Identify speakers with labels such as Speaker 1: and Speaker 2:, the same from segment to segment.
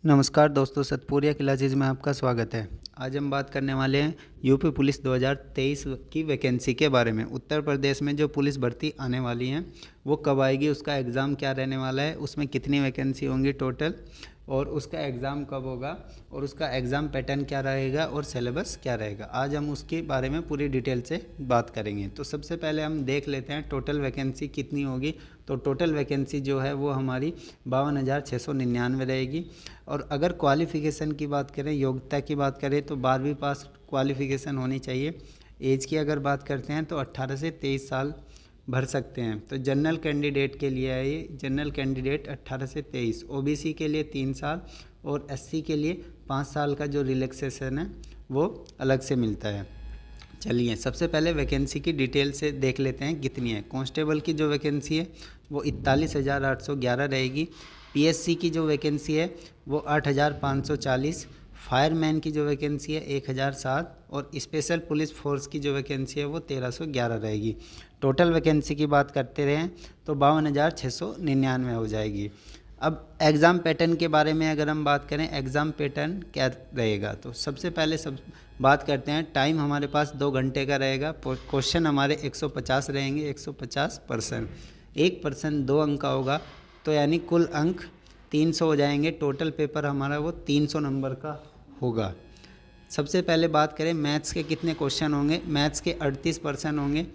Speaker 1: नमस्कार दोस्तों, सतपुरिया क्लासेज में आपका स्वागत है। आज हम बात करने वाले हैं यूपी पुलिस 2023 की वैकेंसी के बारे में। उत्तर प्रदेश में जो पुलिस भर्ती आने वाली हैं वो कब आएगी, उसका एग्ज़ाम क्या रहने वाला है, उसमें कितनी वैकेंसी होंगी टोटल, और उसका एग्ज़ाम कब होगा, और उसका एग्ज़ाम पैटर्न क्या रहेगा और सिलेबस क्या रहेगा। आज हम उसके बारे में पूरी डिटेल से बात करेंगे। तो सबसे पहले हम देख लेते हैं टोटल वैकेंसी कितनी होगी। तो टोटल वैकेंसी जो है वो हमारी 52,699 रहेगी। और अगर क्वालिफ़िकेशन की बात करें, योग्यता की बात करें, तो 12वीं पास क्वालिफ़िकेशन होनी चाहिए। एज की अगर बात करते हैं तो 18 से 23 साल भर सकते हैं। तो जनरल कैंडिडेट के लिए है ये, जनरल कैंडिडेट 18 से 23, ओबीसी के लिए 3 साल और एससी के लिए 5 साल का जो रिलैक्सेशन है वो अलग से मिलता है। चलिए सबसे पहले वैकेंसी की डिटेल से देख लेते हैं कितनी है। कांस्टेबल की जो वैकेंसी है वो 41,811 रहेगी। पीएससी की जो वैकेंसी है वो 8,540, फायरमैन की जो वैकेंसी है 1,007 और स्पेशल पुलिस फोर्स की जो वैकेंसी है वो 1,311 रहेगी। टोटल वैकेंसी की बात करते रहें तो 52,699 हो जाएगी। अब एग्ज़ाम पैटर्न के बारे में अगर हम बात करें, एग्ज़ाम पैटर्न क्या रहेगा, तो सबसे पहले बात करते हैं। टाइम हमारे पास 2 घंटे का रहेगा। क्वेश्चन हमारे 150 रहेंगे, 150%। 1% 2 अंक का होगा, तो यानी कुल अंक 300 हो जाएंगे। टोटल पेपर हमारा वो 300 नंबर का होगा। सबसे पहले बात करें मैथ्स के कितने क्वेश्चन होंगे। मैथ्स के 38% होंगे,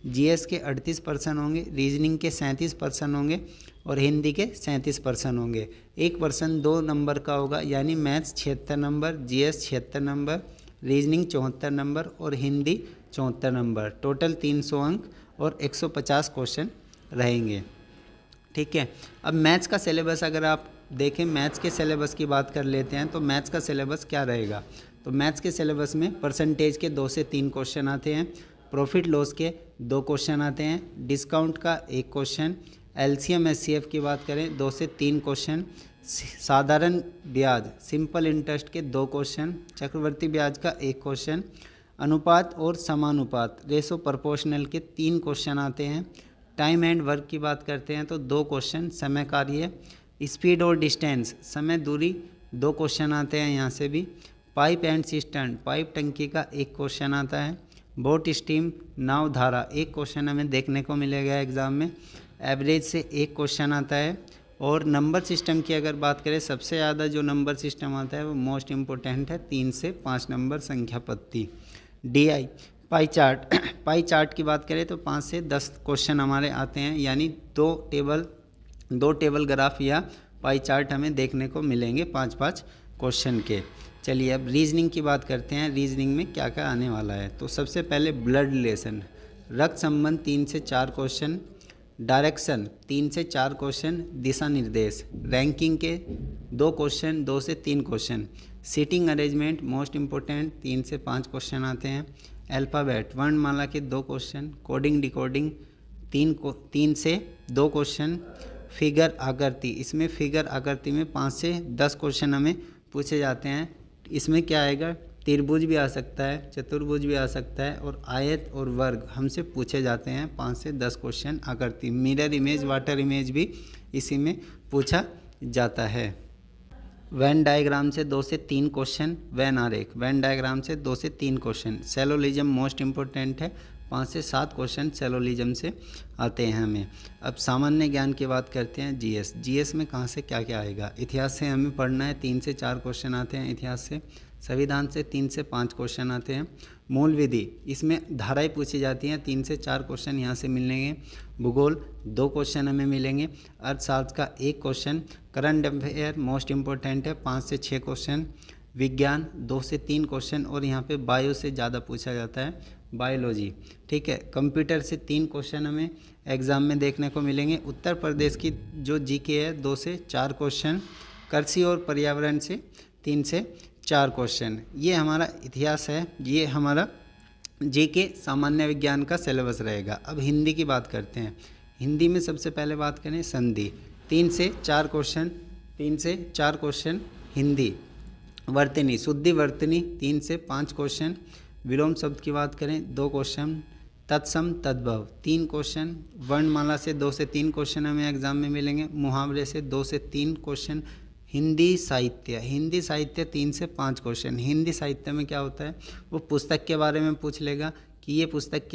Speaker 1: जीएस के 38% होंगे, रीजनिंग के 37% होंगे और हिंदी के 37% होंगे। 1% 2 नंबर का होगा, यानी maths 76 number, GS 76 number, reasoning 74 number और हिंदी 74 नंबर। टोटल 300 अंक और 150 क्वेश्चन रहेंगे। ठीक है। अब मैथ्स का सिलेबस अगर आप देखें, मैथ्स के सिलेबस की बात कर लेते हैं। तो मैथ्स का सिलेबस क्या रहेगा, तो मैथ्स के सिलेबस में परसेंटेज के 2 से 3 क्वेश्चन आते हैं, प्रॉफिट लॉस के 2 क्वेश्चन आते हैं, डिस्काउंट का 1 क्वेश्चन, एलसीएम एचसीएफ की बात करें 2 से 3 क्वेश्चन, साधारण ब्याज सिंपल इंटरेस्ट के 2 क्वेश्चन, चक्रवर्ती ब्याज का 1 क्वेश्चन, अनुपात और समानुपात रेशो प्रोपोर्शनल के 3 क्वेश्चन आते हैं। टाइम एंड वर्क की बात करते हैं तो 2 क्वेश्चन, समय कार्य, स्पीड और डिस्टेंस समय दूरी 2 क्वेश्चन आते हैं यहाँ से भी। पाइप एंड सिस्टम पाइप टंकी का 1 क्वेश्चन आता है। बोट स्टीम नाव धारा 1 क्वेश्चन हमें देखने को मिलेगा एग्ज़ाम में। एवरेज से 1 क्वेश्चन आता है। और नंबर सिस्टम की अगर बात करें, सबसे ज़्यादा जो नंबर सिस्टम आता है वो मोस्ट इम्पोर्टेंट है, 3 से 5 नंबर संख्या पत्ती। DI pie chart pie chart की बात करें तो 5 से 10 क्वेश्चन हमारे आते हैं, यानी 2 टेबल ग्राफ या पाई चार्ट हमें देखने को मिलेंगे 5-5 क्वेश्चन के। चलिए अब रीजनिंग की बात करते हैं। रीजनिंग में क्या क्या आने वाला है, तो सबसे पहले ब्लड रिलेशन, रक्त संबंध 3 से 4 क्वेश्चन, डायरेक्शन 3 से 4 क्वेश्चन, दिशा निर्देश रैंकिंग के 2 क्वेश्चन, 2 से 3 question, seating arrangement most important 3 से 5 क्वेश्चन आते हैं, अल्फ़ाबेट वर्णमाला के 2 क्वेश्चन, कोडिंग डिकोडिंग 3 से 2 क्वेश्चन, फिगर आकृति, इसमें फिगर आकृति में 5 से 10 क्वेश्चन हमें पूछे जाते हैं। इसमें क्या आएगा, त्रिभुज भी आ सकता है, चतुर्भुज भी आ सकता है और आयत और वर्ग हमसे पूछे जाते हैं। 5 से 10 क्वेश्चन आकृति, मिरर इमेज, वाटर इमेज भी इसी में पूछा जाता है। वेन डायग्राम से 2 से 3 क्वेश्चन, वेन आरेख वेन डायग्राम से 2 से 3 क्वेश्चन, सेलोलिज्म मोस्ट इम्पोर्टेंट है, 5 से 7 क्वेश्चन सेलोलिज्म से आते हैं हमें। अब सामान्य ज्ञान की बात करते हैं। जीएस में कहाँ से क्या क्या आएगा, इतिहास से हमें पढ़ना है, 3 से 4 क्वेश्चन आते हैं इतिहास से। संविधान से 3 से 5 क्वेश्चन आते हैं। मूल विधि, इसमें धाराएं पूछी जाती हैं, 3 से 4 क्वेश्चन यहाँ से मिलेंगे। भूगोल 2 क्वेश्चन हमें मिलेंगे। अर्थशास्त्र का 1 question, current affair most important है, 5 से 6 क्वेश्चन। विज्ञान 2 से 3 क्वेश्चन और यहाँ पे बायो से ज़्यादा पूछा जाता है, बायोलॉजी। ठीक है। कंप्यूटर से 3 क्वेश्चन हमें एग्ज़ाम में देखने को मिलेंगे। उत्तर प्रदेश की जो जीके है 2 से 4 क्वेश्चन, कृषि और पर्यावरण से 3 से 4 क्वेश्चन। ये हमारा इतिहास है, ये हमारा जीके सामान्य विज्ञान का सिलेबस रहेगा। अब हिंदी की बात करते हैं। हिंदी में सबसे पहले बात करें संधि, 3 से 4 क्वेश्चन, 3 से 4 क्वेश्चन हिंदी। वर्तनी, शुद्धि वर्तनी 3 से 5 क्वेश्चन। विलोम शब्द की बात करें 2 क्वेश्चन। तत्सम तद्भव 3 क्वेश्चन। वर्णमाला से 2 से 3 क्वेश्चन हमें एग्जाम में मिलेंगे। मुहावरे से 2 से 3 क्वेश्चन हिंदी साहित्य। हिंदी साहित्य 3 से 5 क्वेश्चन। हिंदी साहित्य में क्या होता है, वो पुस्तक के बारे में पूछ लेगा कि ये पुस्तक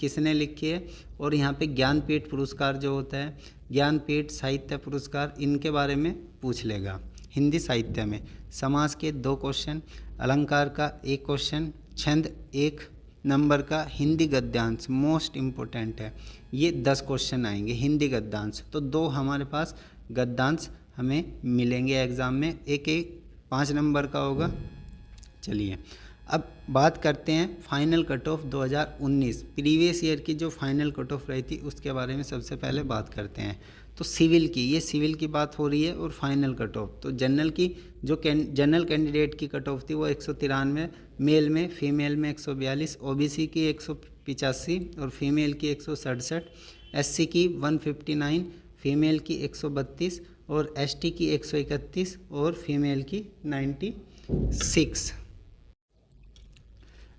Speaker 1: किसने लिखी है, और यहाँ पे ज्ञानपीठ पुरस्कार जो होता है, ज्ञानपीठ साहित्य पुरस्कार, इनके बारे में पूछ लेगा हिंदी साहित्य में। समास के 2 क्वेश्चन, अलंकार का 1 क्वेश्चन, छंद 1 नंबर का, हिंदी गद्यांश मोस्ट इम्पोर्टेंट है, ये 10 क्वेश्चन आएंगे हिंदी गद्यांश। तो 2 हमारे पास गद्यांश हमें मिलेंगे एग्ज़ाम में, एक 5 नंबर का होगा। चलिए अब बात करते हैं final cut off 2019, previous year की जो फाइनल कट ऑफ रही थी उसके बारे में सबसे पहले बात करते हैं। तो सिविल की, ये सिविल की बात हो रही है, और फाइनल कट ऑफ तो जनरल की जो जनरल कैंडिडेट की कट ऑफ थी वो 193, मेल में, फीमेल में 142, ओबीसी की 185 और फीमेल की 167, एससी की 159, फीमेल की 132 और एसटी की 131 और फीमेल की 96।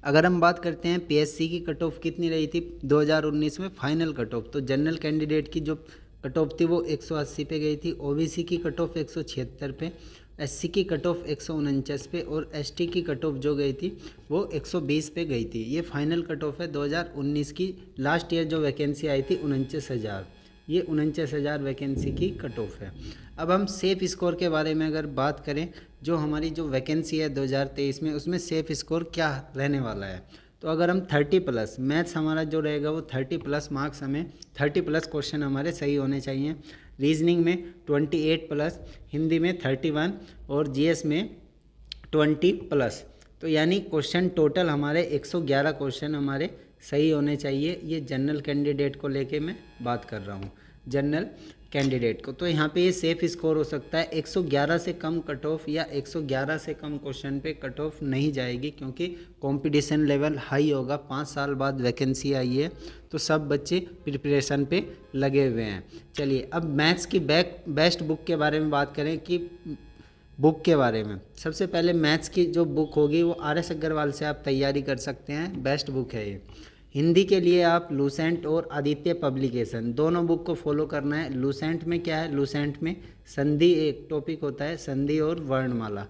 Speaker 1: अगर हम बात करते हैं पीएससी की कट ऑफ कितनी रही थी 2019 में फाइनल कट ऑफ, तो जनरल कैंडिडेट की जो कट ऑफ थी वो 180 पे गई थी, ओबीसी की कट ऑफ 176 पे, एससी की कट ऑफ 149 पे और एसटी की कट ऑफ जो गई थी वो 120 पे गई थी। ये फाइनल कट ऑफ है 2019 की। लास्ट ईयर जो वैकेंसी आई थी 49,000, ये 49,000 वैकेंसी की कट ऑफ है। अब हम सेफ स्कोर के बारे में अगर बात करें, जो हमारी जो वैकेंसी है 2023 में, उसमें सेफ स्कोर क्या रहने वाला है, तो अगर हम 30+ मैथ्स हमारा जो रहेगा वो 30+ मार्क्स, हमें 30+ क्वेश्चन हमारे सही होने चाहिए। रीजनिंग में 28+, हिंदी में 31 और जीएस में 20+, तो यानी क्वेश्चन टोटल हमारे 111 क्वेश्चन हमारे सही होने चाहिए। ये जनरल कैंडिडेट को लेके मैं बात कर रहा हूँ, जनरल कैंडिडेट को। तो यहाँ पे ये सेफ स्कोर हो सकता है 111 से कम कट ऑफ या 111 से कम क्वेश्चन पे कट ऑफ नहीं जाएगी, क्योंकि कंपटीशन लेवल हाई होगा। 5 साल बाद वैकेंसी आई है तो सब बच्चे प्रिपरेशन पे लगे हुए हैं। चलिए अब मैथ्स की बेस्ट बुक के बारे में बात करें कि बुक के बारे में। सबसे पहले मैथ्स की जो बुक होगी वो RS अग्रवाल से आप तैयारी कर सकते हैं, बेस्ट बुक है ये। हिंदी के लिए आप लूसेंट और आदित्य पब्लिकेशन दोनों बुक को फॉलो करना है। लूसेंट में क्या है, लूसेंट में संधि एक टॉपिक होता है, संधि और वर्णमाला।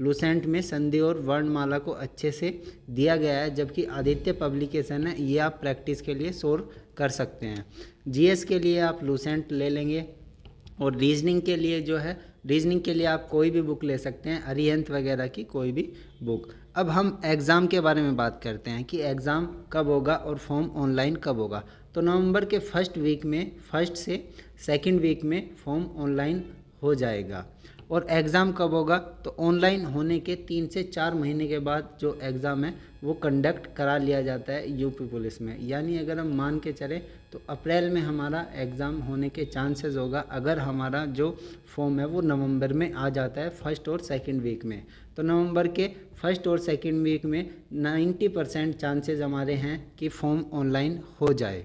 Speaker 1: लूसेंट में संधि और वर्णमाला को अच्छे से दिया गया है, जबकि आदित्य पब्लिकेशन है, ये आप प्रैक्टिस के लिए सोर कर सकते हैं। जीएस के लिए आप लूसेंट ले लेंगे, और रीजनिंग के लिए जो है, रीजनिंग के लिए आप कोई भी बुक ले सकते हैं, अरिहंत वगैरह की कोई भी बुक। अब हम एग्ज़ाम के बारे में बात करते हैं कि एग्ज़ाम कब होगा और फॉर्म ऑनलाइन कब होगा। तो नवंबर के फर्स्ट वीक में, फर्स्ट से सेकंड वीक में फॉर्म ऑनलाइन हो जाएगा। और एग्ज़ाम कब होगा, तो ऑनलाइन होने के 3 से 4 महीने के बाद जो एग्ज़ाम है वो कंडक्ट करा लिया जाता है यूपी पुलिस में। यानी अगर हम मान के चलें तो अप्रैल में हमारा एग्ज़ाम होने के चांसेस होगा, अगर हमारा जो फॉर्म है वो नवंबर में आ जाता है फर्स्ट और सेकंड वीक में। तो नवंबर के फर्स्ट और सेकंड वीक में 90% चांसेस हमारे हैं कि फॉर्म ऑनलाइन हो जाए।